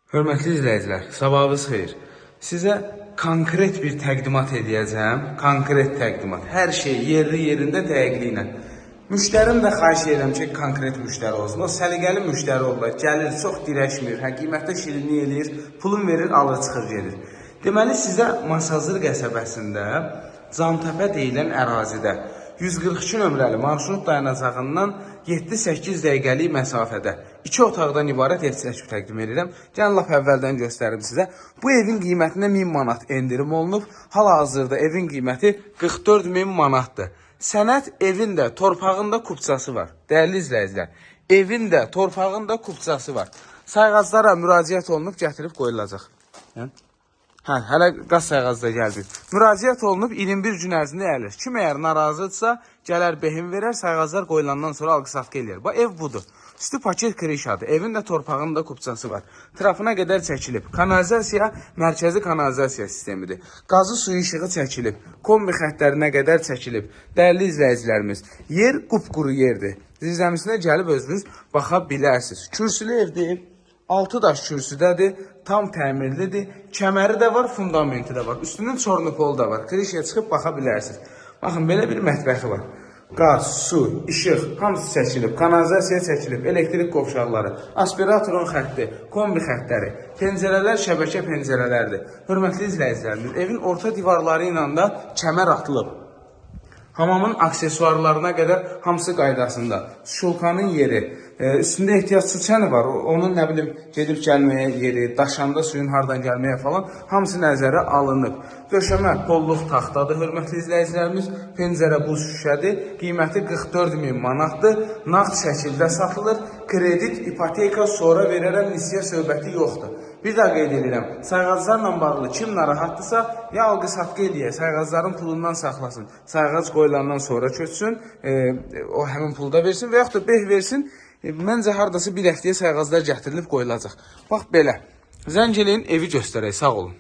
Hörmətli izləyicilər, sabahınız xeyir. Sizə konkret bir təqdimat edəcəm. Konkret təqdimat. Hər şey yerli yerində dəqiqliyi ilə. Müştərim də xahiş edirəm ki, konkret müştəri olsun. O səliqəli müştəri olurlar. Gəlir, çox dirəşmir, qiymətdə şirinlik eləyir, pulun verir, alır, çıxır gedir. Deməli, sizə Masazır qəsəbəsində Cantəpə deyilən ərazidə 142 nömrəli marşrut dayanacağından 7-8 dəqiqəlik məsafədə 2 otaqdan ibarət ev çəkib təqdim edirəm. Gəlin lap əvvəldən göstərim sizə. Bu evin qiymətinə 1000 manat endirim olunub. Hal-hazırda evin qiyməti 44.000 manatdır. Sənət evin də torpağında kupçası var. Dəyərli izləyicilər, evin də torpağında kupçası var. Sayğaclara müraciət olunub, gətirib qoyulacaq. Hələ qaz sayğacda gəldik. Müraciət olunub 21 gün ərzində əlir. Kim əgər narazıdırsa, gələr behim verər, sayğaclar qoyulandan sonra alqı-satqı eləyər. Bu ev budur. Üstü paket krişadır. Evin də torpağında kupçası var. Trafına qədər çəkilib. Kanalizasiya mərkəzi kanalizasiya sistemidir. Qazı suyu işığı çəkilib. Kombi xəttlərinə qədər çəkilib. Dəyərli izləyicilərimiz, yer qupquru yerdir. Zirzəmisinə gəlib özünüz baxa bilərsiniz. Kürsülü evdir. 6 daş kürsüdədir, tam təmirlidir, kəməri də var, fundamenti də var, üstünün çornupolu da var, krişaya çıxıb baxa bilərsiniz. Baxın, belə bir mətbəxi var. Qaz, su, işıq, hamısı çəkilib, kanalizasiya çəkilib, elektrik qovşaqları, aspiratorun xətti, kombi xəttləri, pəncərələr şəbəkə pəncərələrdir. Hörmətli izləyicilərimiz, evin orta divarları ilə də kəmər atılıb. Hamamın aksesuarlarına qədər hamısı qaydasında. Şulkanın yeri, üstündə ehtiyac su çəni var. Onun nə bilim gedib gəlməyə yeri, daşanda suyun hardan gəlməyə falan hamısı nəzərə alınıb. Döşəmə polluq taxtadır, hörmətli izləyicilərimiz. Pəncərə buz şüşədir. Qiyməti 44.000 manatdır. Nağd şəkildə satılır. Kredit, ipoteka, sonra verərəm nisiyə söhbəti yoxdur. Bir daha qeyd edirəm, sayğaclarla bağlı kim narahatdırsa, ya alqı-satqı eləyə, sayğacların pulundan saxlasın, sayğac qoyulandan sonra köçsün, o həmin pulu da versin və yaxud da beh versin, məncə haradasa bir həftəyə sayğaclar gətirilib qoyulacaq. Bax belə, zəng eləyin, evi göstərək, sağ olun.